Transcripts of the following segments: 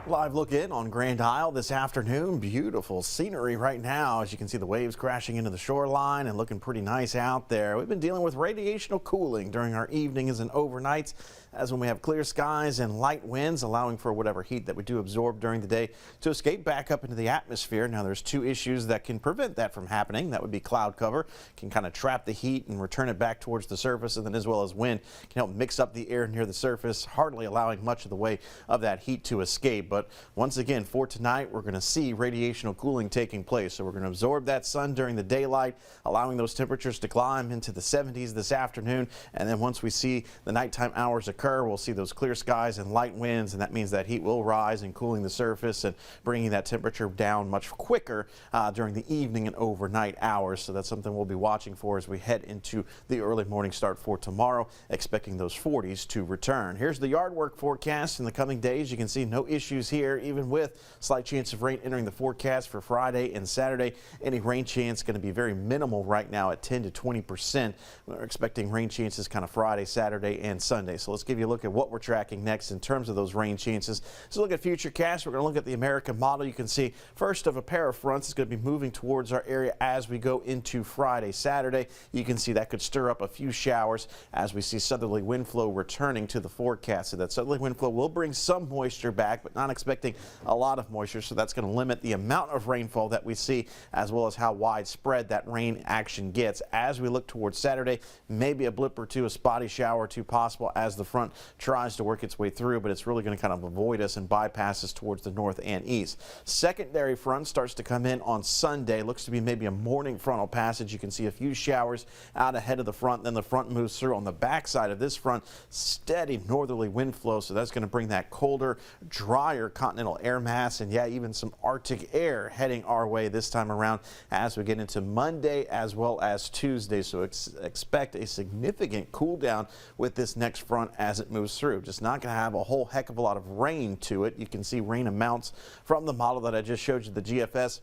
Live look in on Grand Isle this afternoon. Beautiful scenery right now. As you can see, the waves crashing into the shoreline and looking pretty nice out there. We've been dealing with radiational cooling during our evenings and overnights, as when we have clear skies and light winds, allowing for whatever heat that we do absorb during the day to escape back up into the atmosphere. Now, there's two issues that can prevent that from happening. That would be cloud cover, can kind of trap the heat and return it back towards the surface, and then as well as wind can help mix up the air near the surface, hardly allowing much of the way of that heat to escape. But once again, for tonight, we're going to see radiational cooling taking place. So we're going to absorb that sun during the daylight, allowing those temperatures to climb into the 70s this afternoon. And then once we see the nighttime hours occur, we'll see those clear skies and light winds. And that means that heat will rise and cooling the surface and bringing that temperature down much quicker during the evening and overnight hours. So that's something we'll be watching for as we head into the early morning start for tomorrow, expecting those 40s to return. Here's the yard work forecast in the coming days. You can see no issues here, even with slight chance of rain entering the forecast for Friday and Saturday. Any rain chance going to be very minimal right now at 10 to 20%. We're expecting rain chances kind of Friday, Saturday, and Sunday. So let's give you a look at what we're tracking next in terms of those rain chances. So look at futurecast. We're going to look at the American model. You can see first of a pair of fronts is going to be moving towards our area as we go into Friday, Saturday. You can see that could stir up a few showers as we see southerly wind flow returning to the forecast. So that southerly wind flow will bring some moisture back, but not expecting a lot of moisture, so that's going to limit the amount of rainfall that we see, as well as how widespread that rain action gets. As we look towards Saturday, maybe a blip or two, a spotty shower or two possible as the front tries to work its way through, but it's really going to kind of avoid us and bypass us towards the north and east. Secondary front starts to come in on Sunday. Looks to be maybe a morning frontal passage. You can see a few showers out ahead of the front, then the front moves through. On the backside of this front, steady northerly wind flow, so that's going to bring that colder, drier continental air mass, and yeah, even some Arctic air heading our way this time around as we get into Monday as well as Tuesday. So expect a significant cool down with this next front as it moves through. Just not going to have a whole heck of a lot of rain to it. You can see rain amounts from the model that I just showed you, the GFS,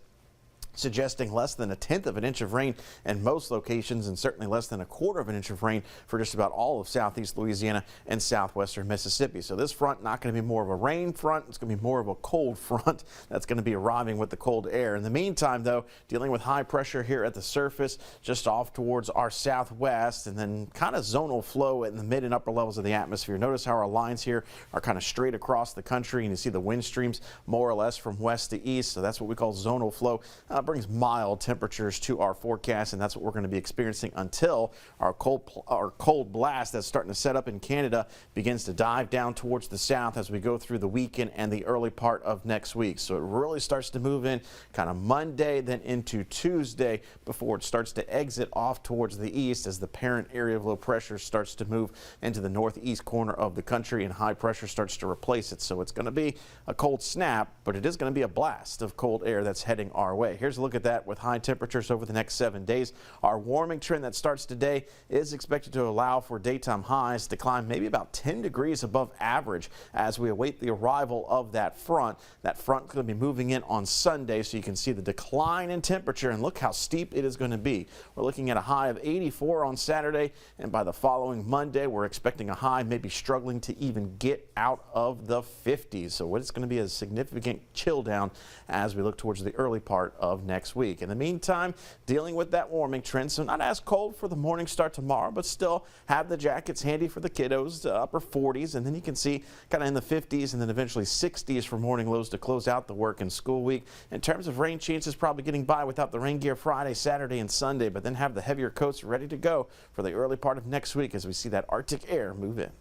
suggesting less than 1/10 of an inch of rain in most locations, and certainly less than 1/4 of an inch of rain for just about all of southeast Louisiana and southwestern Mississippi. So this front not going to be more of a rain front. It's going to be more of a cold front that's going to be arriving with the cold air. In the meantime, though, dealing with high pressure here at the surface, just off towards our southwest, and then kind of zonal flow in the mid and upper levels of the atmosphere. Notice how our lines here are kind of straight across the country, and you see the wind streams more or less from west to east. So that's what we call zonal flow. Brings mild temperatures to our forecast, and that's what we're going to be experiencing until our cold blast that's starting to set up in Canada begins to dive down towards the south as we go through the weekend and the early part of next week. So it really starts to move in kind of Monday, then into Tuesday before it starts to exit off towards the east as the parent area of low pressure starts to move into the northeast corner of the country and high pressure starts to replace it. So it's going to be a cold snap, but it is going to be a blast of cold air that's heading our way. Here's a look at that with high temperatures over the next 7 days. Our warming trend that starts today is expected to allow for daytime highs to climb maybe about 10 degrees above average as we await the arrival of that front. That front going to be moving in on Sunday, so you can see the decline in temperature, and look how steep it is going to be. We're looking at a high of 84 on Saturday, and by the following Monday, we're expecting a high maybe struggling to even get out of the 50s. So it's going to be a significant chill down as we look towards the early part of next week. In the meantime, dealing with that warming trend, so not as cold for the morning start tomorrow, but still have the jackets handy for the kiddos, upper 40s, and then you can see kind of in the 50s and then eventually 60s for morning lows to close out the work and school week. In terms of rain chances, probably getting by without the rain gear Friday, Saturday, and Sunday, but then have the heavier coats ready to go for the early part of next week as we see that Arctic air move in.